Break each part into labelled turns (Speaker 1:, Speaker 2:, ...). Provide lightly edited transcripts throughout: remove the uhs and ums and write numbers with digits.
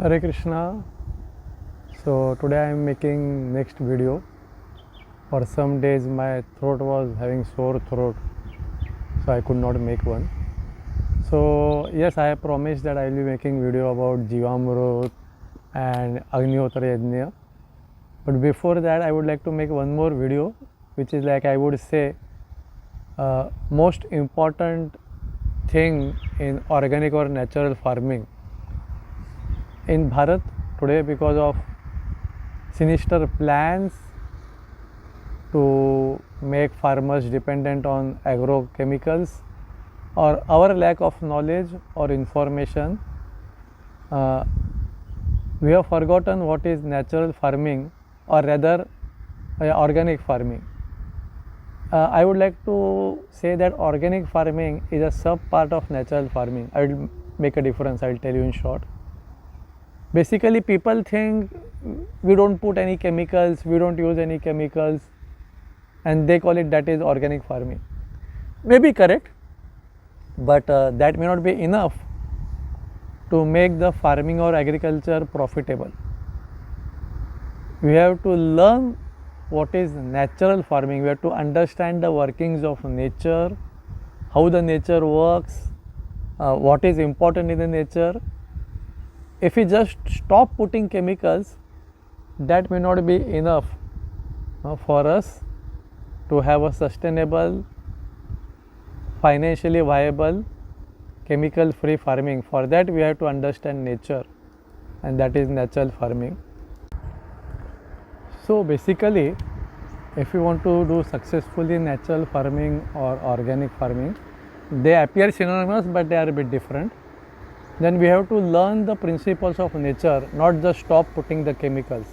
Speaker 1: Hare Krishna. So today I am making next video. For some days my throat was having sore throat, so I could not make one. So yes, I have promised that I will be making video about Jivamrut and Agnihotra Yajna. But before that, I would like to make one more video, which is like I would say most important thing in organic or natural farming in Bharat today, because of sinister plans to make farmers dependent on agrochemicals, or our lack of knowledge or information. We have forgotten what is natural farming, or rather organic farming. I would like to say that organic farming is a sub part of natural farming. I will make a difference, I will tell you in short. Basically, people think we don't put any chemicals, we don't use any chemicals, and they call it that is organic farming. May be correct, but that may not be enough to make the farming or agriculture profitable. We have to learn what is natural farming. We have to understand the workings of nature, how the nature works, what is important in the nature. If we just stop putting chemicals, that may not be enough for us to have a sustainable, financially viable, chemical free farming. For that we have to understand nature, and that is natural farming. So basically, if you want to do successfully natural farming or organic farming, they appear synonymous but they are a bit different. Then we have to learn the principles of nature, not just stop putting the chemicals.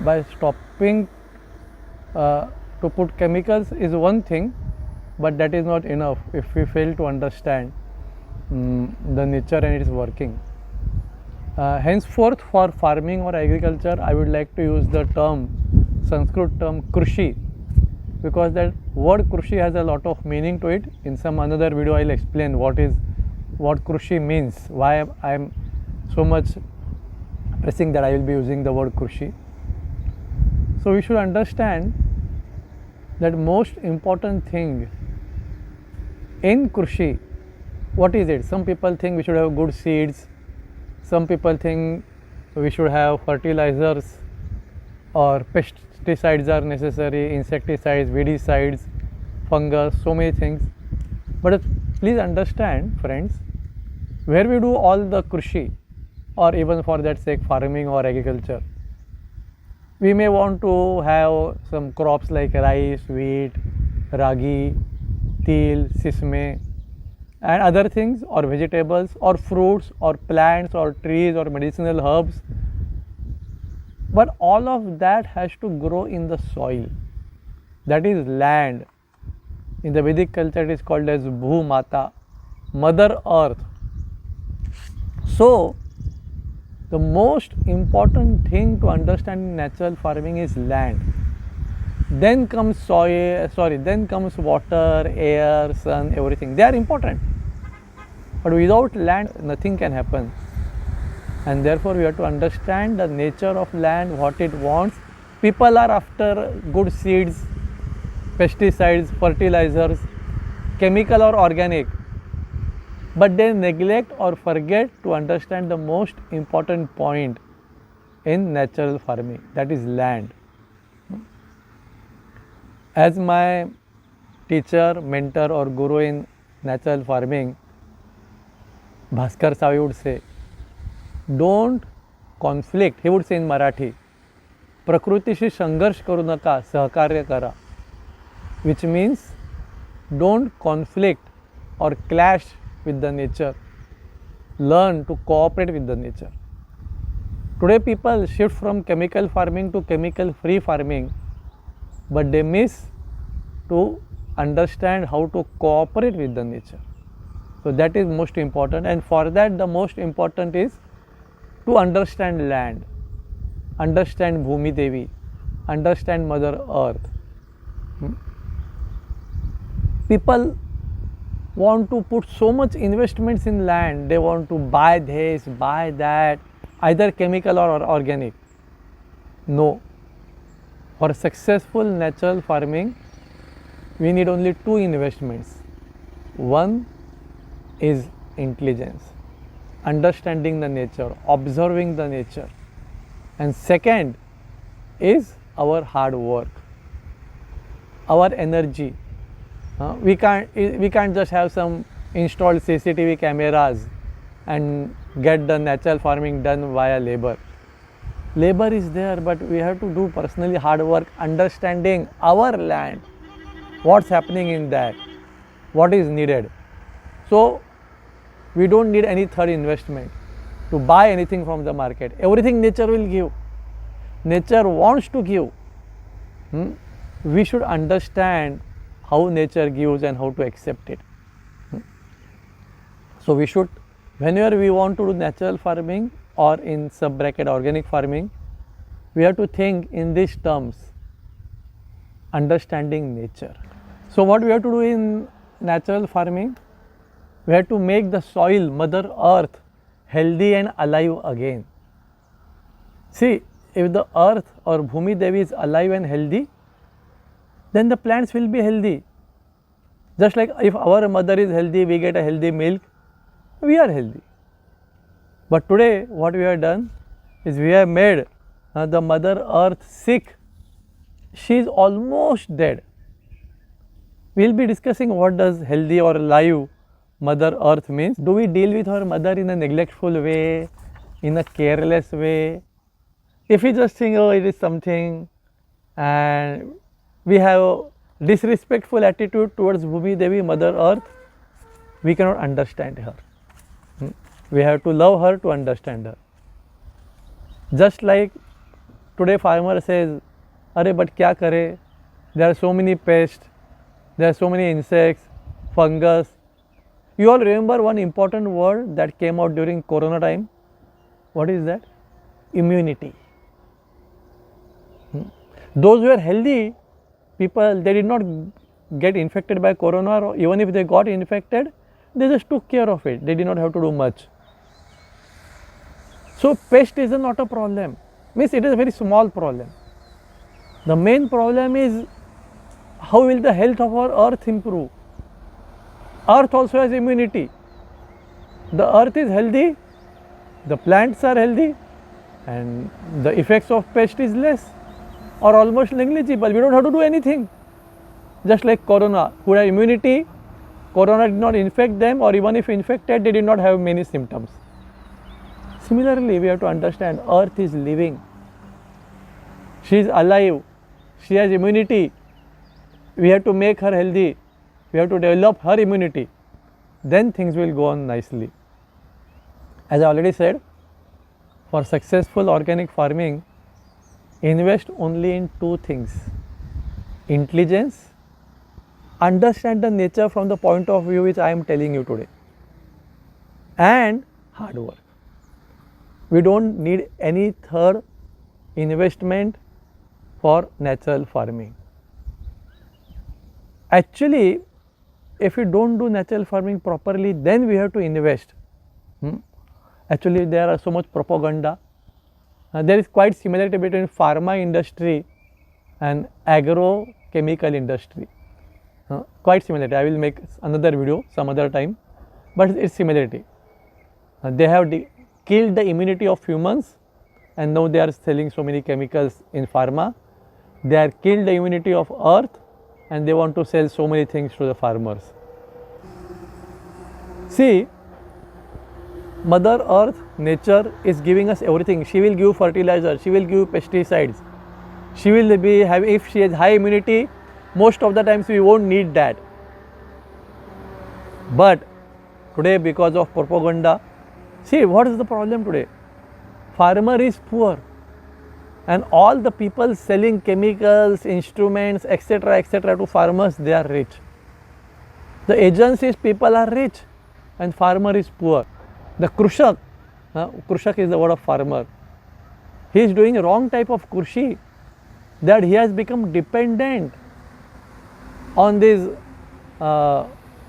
Speaker 1: By stopping to put chemicals is one thing, but that is not enough if we fail to understand the nature and its working. Henceforth, for farming or agriculture, I would like to use the term, Sanskrit term Krushi, because that word Krushi has a lot of meaning to it. In some another video, I will explain what Krushi means, why I am so much pressing that I will be using the word Krushi. So we should understand that most important thing in Krushi, what is it? Some people think we should have good seeds, some people think we should have fertilizers or pesticides are necessary, insecticides, weedicides, fungus, so many things. But please understand, friends, where we do all the Krushi, or even for that sake farming or agriculture, we may want to have some crops like rice, wheat, ragi, til, sesame, and other things, or vegetables, or fruits, or plants, or trees, or medicinal herbs. But all of that has to grow in the soil, that is land. In the Vedic culture, it is called as Bhumata, Mother Earth. So, the most important thing to understand in natural farming is land. Then comes then comes water, air, sun, everything. They are important. But without land, nothing can happen. And therefore, we have to understand the nature of land, what it wants. People are after good seeds, pesticides, fertilizers, chemical or organic, but they neglect or forget to understand the most important point in natural farming, that is land. As my teacher, mentor, or guru in natural farming, Bhaskar Savi would say, don't conflict. He would say in Marathi, प्रकृतीशी संघर्ष करू नका, सहकार्य करा, which means don't conflict or clash with the nature. Learn to cooperate with the nature. Today people shift from chemical farming to chemical free farming, but they miss to understand how to cooperate with the nature. So that is most important, and for that the most important is to understand land, understand Bhumi Devi, understand Mother Earth. People want to put so much investments in land. They want to buy this, buy that, either chemical or organic. No. For successful natural farming, we need only two investments. One is intelligence, understanding the nature, observing the nature. And second is our hard work, our energy. We can't just have some installed CCTV cameras and get the natural farming done via labor. Labor is there, but we have to do personally hard work, understanding our land, what's happening in that, what is needed. So we don't need any third investment to buy anything from the market. Everything nature will give. Nature wants to give. We should understand how nature gives and how to accept it. So we should, whenever we want to do natural farming or in sub bracket organic farming, we have to think in these terms, understanding nature. So what we have to do in natural farming, we have to make the soil, Mother Earth, healthy and alive again. See, if the earth or Bhumi Devi is alive and healthy, then the plants will be healthy. Just like if our mother is healthy, we get a healthy milk, we are healthy. But today what we have done is we have made the Mother Earth sick. She is almost dead. We will be discussing what does healthy or alive Mother Earth means. Do we deal with our mother in a neglectful way, in a careless way? If we just think, oh, it is something, and we have a disrespectful attitude towards Bhumi Devi, Mother Earth, we cannot understand her. We have to love her to understand her. Just like today farmer says, "Arey, but kya kare? There are so many pests, there are so many insects, fungus." You all remember one important word that came out during Corona time? What is that? Immunity. Those who are healthy people, they did not get infected by Corona, or even if they got infected, they just took care of it. They did not have to do much. So pest is not a problem. Means it is a very small problem. The main problem is how will the health of our earth improve? Earth also has immunity. The earth is healthy, the plants are healthy, and the effects of pest is less or almost negligible. We don't have to do anything. Just like Corona, who had immunity, Corona did not infect them, or even if infected, they did not have many symptoms. Similarly, we have to understand earth is living. She is alive. She has immunity. We have to make her healthy. We have to develop her immunity. Then things will go on nicely. As I already said, for successful organic farming, invest only in two things: intelligence, understand the nature from the point of view which I am telling you today, and hard work. We don't need any third investment for natural farming. Actually, if we don't do natural farming properly, then we have to invest. Actually, there are so much propaganda. There is quite similarity between pharma industry and agrochemical industry. Quite similarity. I will make another video some other time, but it's similarity. They have killed the immunity of humans, and now they are selling so many chemicals in pharma. They are killed the immunity of earth, and they want to sell so many things to the farmers. See, Mother Earth, nature is giving us everything. She will give fertilizer, she will give pesticides. She will be having, if she has high immunity, most of the times we won't need that. But today, because of propaganda, see what is the problem today? Farmer is poor, and all the people selling chemicals, instruments, etc. to farmers, they are rich. The agencies people are rich, and farmer is poor. The Krushak, Krushak is the word of farmer. He is doing wrong type of Krushi, that he has become dependent on these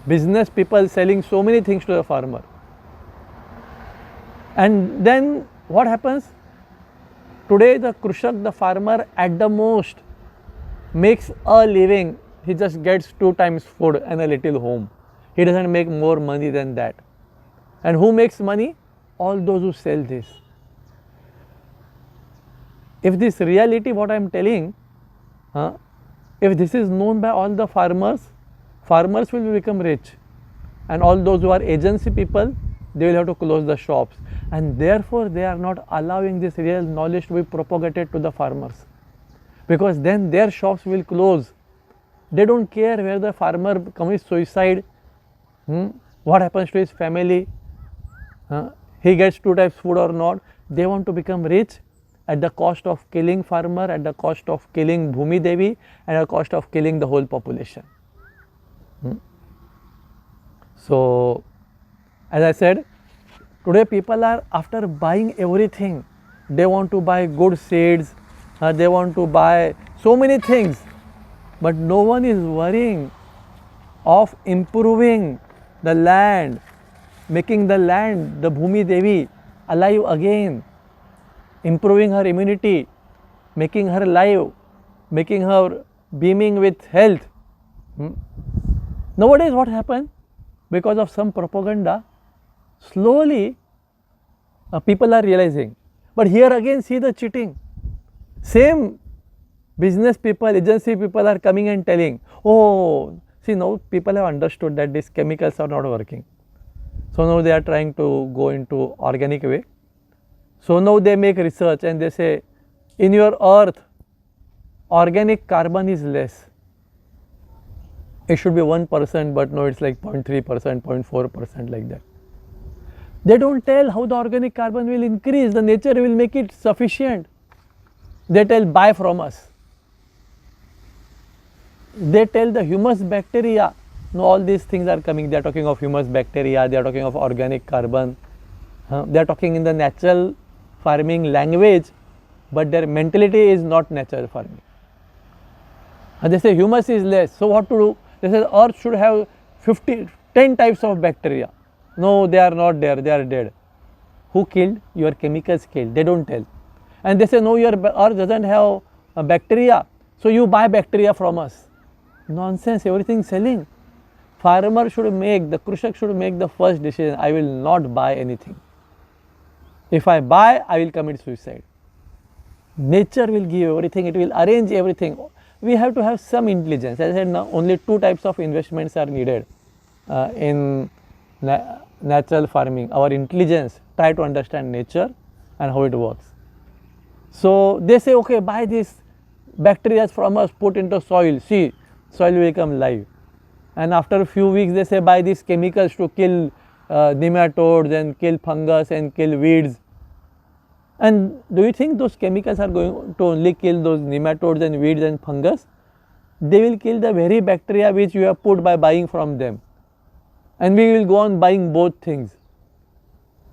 Speaker 1: business people selling so many things to the farmer. And then what happens? Today the Krushak, the farmer, at the most makes a living. He just gets 2 times food and a little home. He doesn't make more money than that. And who makes money? All those who sell this. If this reality, what I am telling, if this is known by all the farmers, farmers will become rich. And all those who are agency people, they will have to close the shops. And therefore, they are not allowing this real knowledge to be propagated to the farmers. Because then their shops will close. They don't care where the farmer commits suicide, what happens to his family, he gets 2 times food or not. They want to become rich at the cost of killing farmer, at the cost of killing Bhumi Devi, and at the cost of killing the whole population. So, as I said, today people are after buying everything. They want to buy good seeds, they want to buy so many things, but no one is worrying of improving the land, making the land, the Bhumi Devi, alive again, improving her immunity, making her live, making her beaming with health. Nowadays what happened? Because of some propaganda, slowly people are realizing. But here again see the cheating. Same business people, agency people are coming and telling, oh, see now people have understood that these chemicals are not working. So now they are trying to go into organic way. So now they make research and they say, in your earth, organic carbon is less. It should be 1%, but no, it's like 0.3%, 0.4% like that. They don't tell how the organic carbon will increase, the nature will make it sufficient. They tell buy from us. They tell the humus bacteria, no, all these things are coming. They are talking of humus bacteria, they are talking of organic carbon, they are talking in the natural farming language, but their mentality is not natural farming. And they say humus is less, so what to do? They say earth should have 10 types of bacteria. No, they are not there, they are dead. Who killed? Your chemicals killed, they don't tell. And they say no, your earth doesn't have bacteria, so you buy bacteria from us. Nonsense, everything selling. Farmer should make, the Krushak should make the first decision, I will not buy anything. If I buy, I will commit suicide. Nature will give everything, it will arrange everything. We have to have some intelligence. As I said, now only 2 types of investments are needed in natural farming. Our intelligence, try to understand nature and how it works. So they say, okay, buy this bacteria from us, put into soil, see, soil will become live. And after a few weeks, they say buy these chemicals to kill nematodes and kill fungus and kill weeds. And do you think those chemicals are going to only kill those nematodes and weeds and fungus? They will kill the very bacteria which you have put by buying from them. And we will go on buying both things.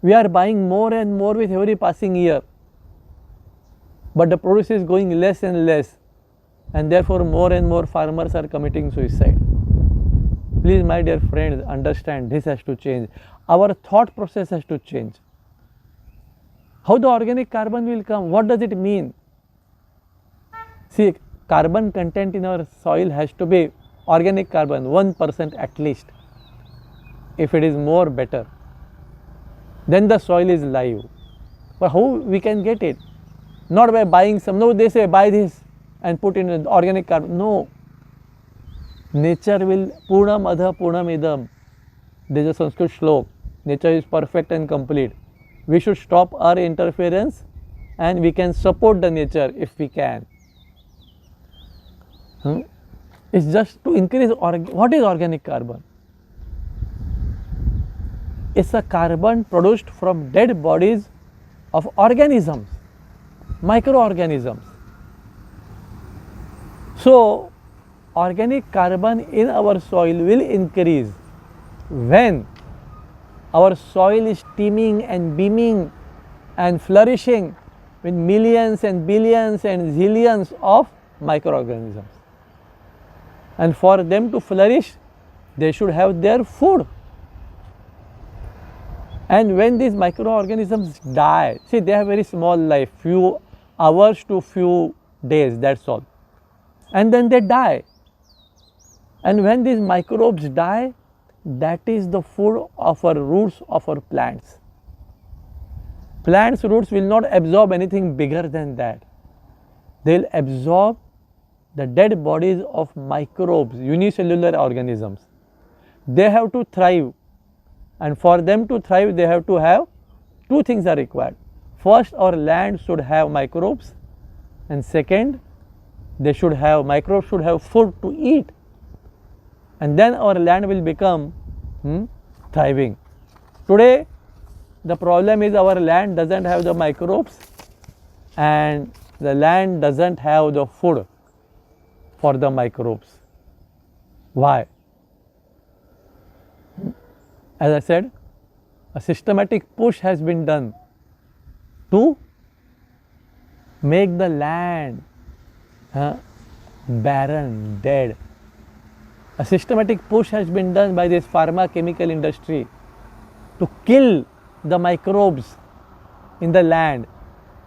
Speaker 1: We are buying more and more with every passing year. But the produce is going less and less. And therefore more and more farmers are committing suicide. Please, my dear friends, understand this has to change. Our thought process has to change. How the organic carbon will come? What does it mean? See, carbon content in our soil has to be organic carbon, 1% at least. If it is more, better. Then the soil is live. But how we can get it? Not by buying some. No, they say buy this and put in organic carbon. No. Nature will, Purnam Adha Purnam Idam. There is a Sanskrit shlok. Nature is perfect and complete. We should stop our interference and we can support the nature if we can. It's just to increase, what is organic carbon? It's a carbon produced from dead bodies of organisms, microorganisms. So, organic carbon in our soil will increase when our soil is teeming and beaming and flourishing with millions and billions and zillions of microorganisms. And for them to flourish, they should have their food. And when these microorganisms die, see, they have very small life, few hours to few days, that's all. And then they die. And when these microbes die, that is the food of our roots of our plants. Plants' roots will not absorb anything bigger than that. They will absorb the dead bodies of microbes, unicellular organisms. They have to thrive, and for them to thrive, they have to have two things are required. First, our land should have microbes, and second, microbes should have food to eat, and then our land will become thriving. Today, the problem is our land doesn't have the microbes, and the land doesn't have the food for the microbes. Why? As I said, a systematic push has been done to make the land barren, dead. A systematic push has been done by this pharma chemical industry to kill the microbes in the land,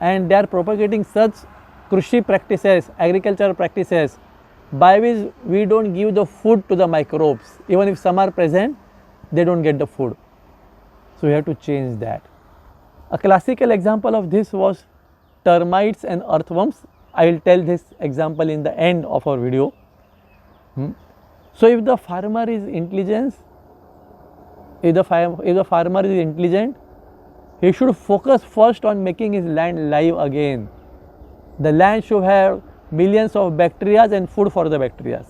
Speaker 1: and they are propagating such Krishi practices, agricultural practices, by which we don't give the food to the microbes. Even if some are present, they don't get the food. So we have to change that. A classical example of this was termites and earthworms. I will tell this example in the end of our video. So if the farmer is intelligent, he should focus first on making his land live again. The land should have millions of bacteria and food for the bacteria.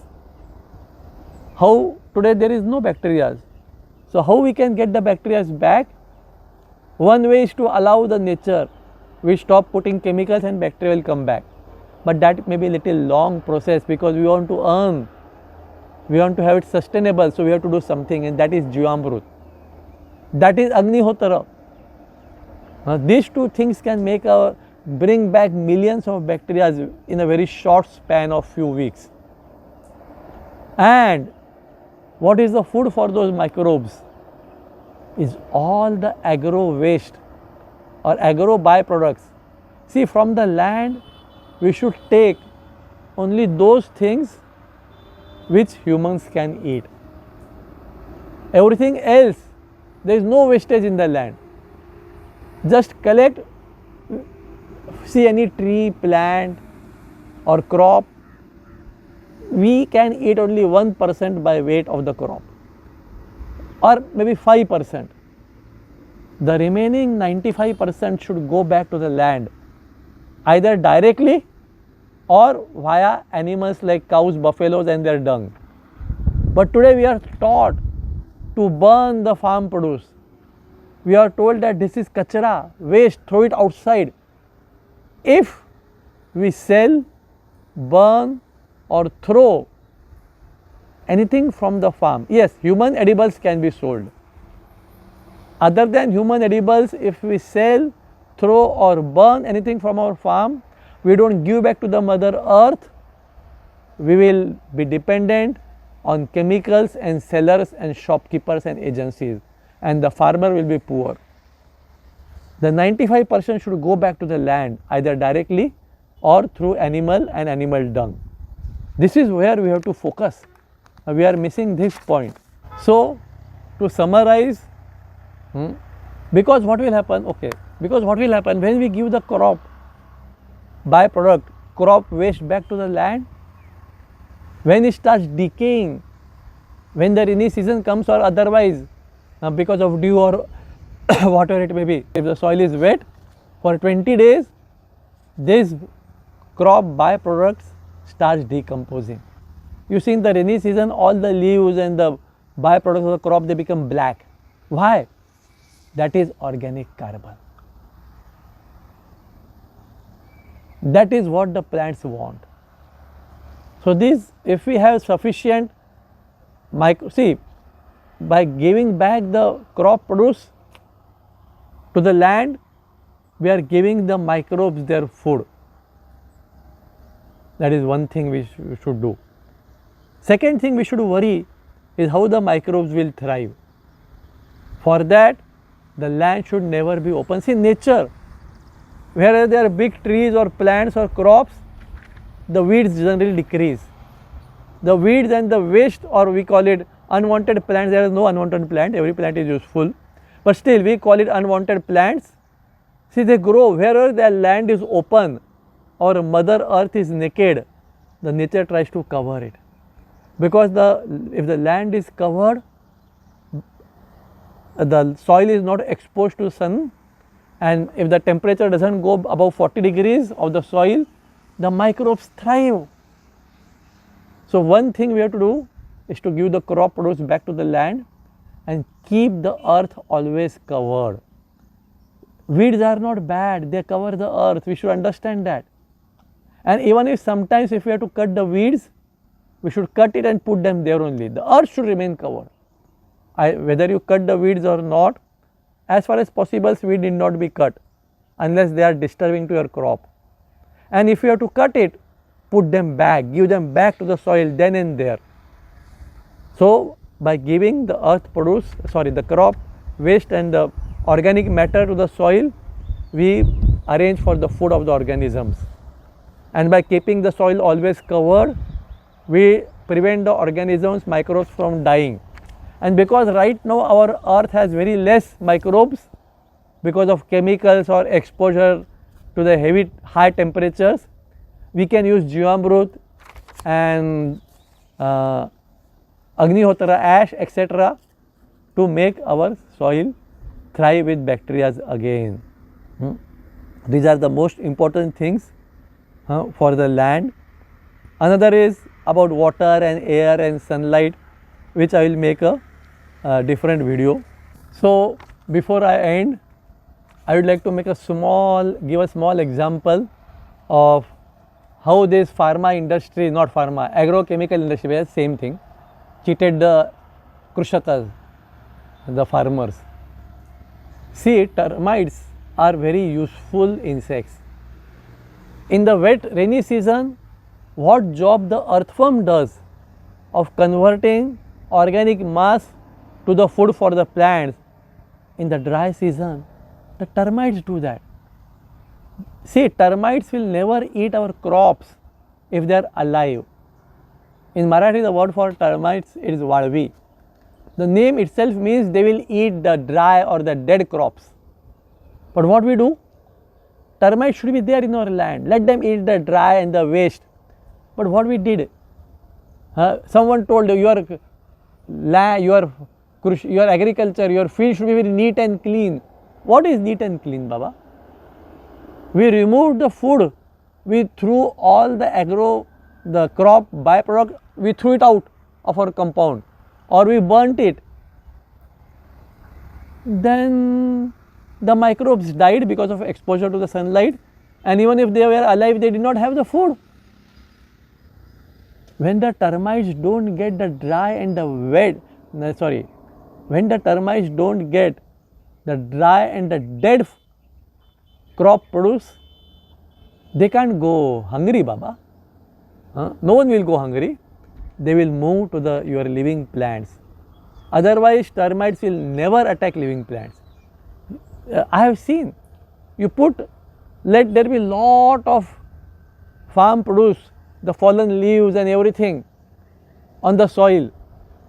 Speaker 1: How? Today there is no bacteria. So how we can get the bacteria back? One way is to allow the nature. We stop putting chemicals and bacteria will come back. But that may be a little long process, because we want to earn. We want to have it sustainable, so we have to do something, and that is Jivamrut. That is Agnihotra. These two things can bring back millions of bacteria in a very short span of few weeks. And what is the food for those microbes? Is all the agro waste or agro byproducts. See, from the land, we should take only those things which humans can eat. Everything else, there is no wastage in the land. Just collect, see any tree, plant or crop, we can eat only 1% by weight of the crop, or maybe 5%. The remaining 95% should go back to the land, either directly or via animals like cows, buffaloes and their dung. But today we are taught to burn the farm produce. We are told that this is kachra, waste, throw it outside. If we sell, burn or throw anything from the farm, yes, human edibles can be sold. Other than human edibles, if we sell, throw or burn anything from our farm, we don't give back to the mother earth, we will be dependent on chemicals and sellers and shopkeepers and agencies, and the farmer will be poor. The 95% should go back to the land, either directly or through animal and animal dung. This is where we have to focus. We are missing this point. So, to summarize, because what will happen? Because what will happen when we give the crop byproduct, crop waste back to the land, when it starts decaying, when the rainy season comes or otherwise, because of dew or whatever it may be, if the soil is wet, for 20 days, this crop byproducts starts decomposing. You see, in the rainy season, all the leaves and the byproducts of the crop, they become black. Why? That is organic carbon. That is what the plants want. So this, if we have sufficient see, by giving back the crop produce to the land, we are giving the microbes their food. That is one thing we should do. Second thing we should worry, is how the microbes will thrive. For that, the land should never be open. See, nature, wherever there are big trees or plants or crops, the weeds generally decrease. The weeds and the waste, or we call it unwanted plants, there is no unwanted plant, every plant is useful, but still we call it unwanted plants. See, they grow wherever the land is open or Mother Earth is naked, the nature tries to cover it. Because if the land is covered, the soil is not exposed to sun, and if the temperature doesn't go above 40 degrees of the soil, the microbes thrive. So one thing we have to do is to give the crop produce back to the land and keep the earth always covered. Weeds are not bad, they cover the earth, we should understand that. And even if sometimes if we have to cut the weeds, we should cut it and put them there only. The earth should remain covered. Whether you cut the weeds or not, as far as possible, weeds need not be cut unless they are disturbing to your crop. And if you have to cut it, put them back, give them back to the soil then and there. So by giving the the crop waste and the organic matter to the soil, we arrange for the food of the organisms. And by keeping the soil always covered, we prevent the organisms, microbes from dying. And because right now our earth has very less microbes because of chemicals or exposure to the high temperatures, we can use Jivamrut and Agnihotra ash, etc. to make our soil thrive with bacteria again. These are the most important things for the land. Another is about water and air and sunlight, which I will make a different video. So before I end, I would like to give a small example of how this pharma industry, not pharma, agrochemical industry, same thing, cheated the Krishakas, the farmers. See, termites are very useful insects. In the wet rainy season, what job the earthworm does of converting organic mass to the food for the plants, in the dry season, the termites do that. See, termites will never eat our crops if they are alive. In Marathi, the word for termites is Valvi. The name itself means they will eat the dry or the dead crops. But what we do? Termites should be there in our land. Let them eat the dry and the waste. But what we did? Someone told you, your agriculture, your field should be very neat and clean. What is neat and clean, Baba? We removed the food. We threw all the crop byproduct, we threw it out of our compound, or we burnt it. Then the microbes died because of exposure to the sunlight, and even if they were alive, they did not have the food. When the termites don't get the dry and the when the termites don't get the dry and the dead crop produce, they can't go hungry, Baba. No one will go hungry. They will move to your living plants. Otherwise, termites will never attack living plants. I have seen, let there be lot of farm produce, the fallen leaves and everything on the soil.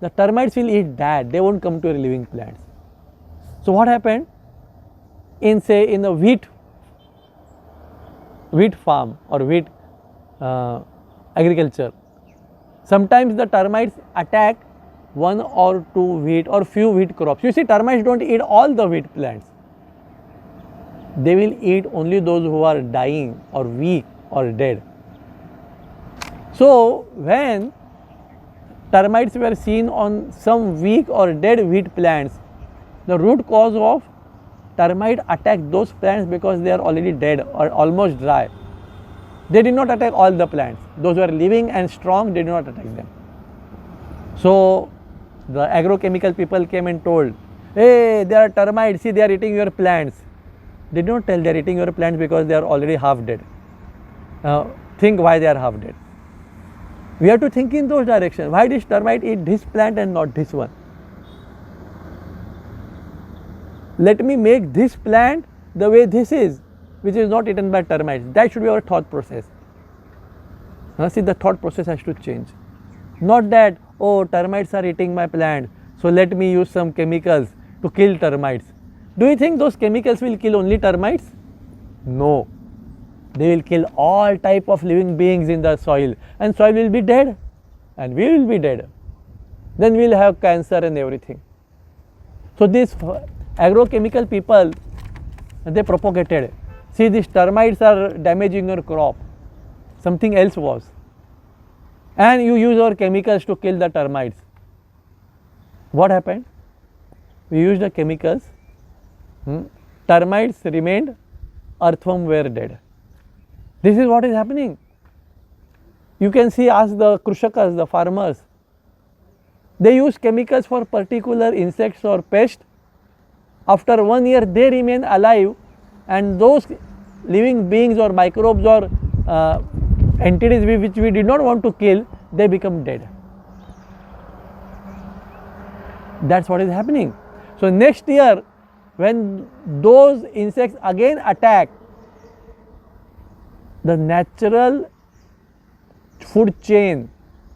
Speaker 1: The termites will eat that, they won't come to your living plants. So what happened? In a wheat farm or wheat agriculture, sometimes the termites attack one or two wheat or few wheat crops. You see, termites don't eat all the wheat plants. They will eat only those who are dying or weak or dead. So when termites were seen on some weak or dead wheat plants, the root cause of termite attack those plants because they are already dead or almost dry. They did not attack all the plants. Those who are living and strong, they did not attack them. So the agrochemical people came and told, hey, there are termites, see, they are eating your plants. They did not tell they are eating your plants because they are already half dead. Think why they are half dead. We have to think in those directions. Why this termite eat this plant and not this one? Let me make this plant the way this is, which is not eaten by termites. That should be our thought process. See, the thought process has to change. Not that, oh, termites are eating my plant, so let me use some chemicals to kill termites. Do you think those chemicals will kill only termites? No. They will kill all type of living beings in the soil, and soil will be dead and we will be dead. Then we will have cancer and everything. So these agrochemical people, they propagated. See, these termites are damaging your crop. Something else was. And you use our chemicals to kill the termites. What happened? We used the chemicals. Termites remained, earthworm were dead. This is what is happening. You can see, ask the Krushakas, the farmers. They use chemicals for particular insects or pests. After 1 year, they remain alive, and those living beings or microbes or entities which we did not want to kill, they become dead. That's what is happening. So next year, when those insects again attack, the natural food chain,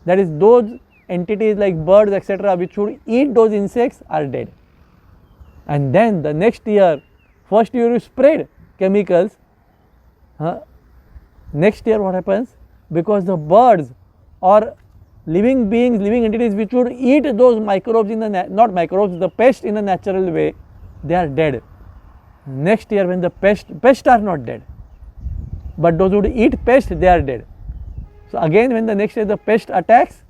Speaker 1: that is those entities like birds, etc., which should eat those insects, are dead. And then the next year, first year you spread chemicals. Next year what happens? Because the birds or living beings, living entities which would eat those microbes in the, not microbes, the pest in a natural way, they are dead. Next year when the pests are not dead, but those who eat pest, they are dead. So again when the next year the pest attacks,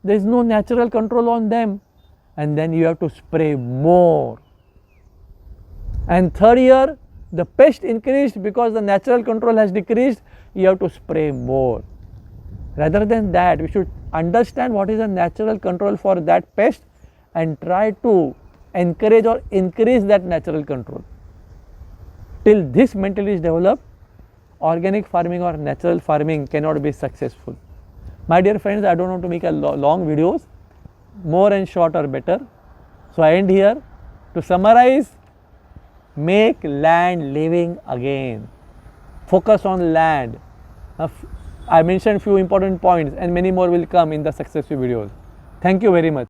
Speaker 1: there is no natural control on them, and then you have to spray more. And third year the pest increased because the natural control has decreased, you have to spray more. Rather than that, we should understand what is the natural control for that pest and try to encourage or increase that natural control. Till this mentality is developed, organic farming or natural farming cannot be successful. My dear friends, I don't want to make a long videos, more and short are better. So I end here. To summarize, make land living again. Focus on land. I mentioned few important points and many more will come in the successive videos. Thank you very much.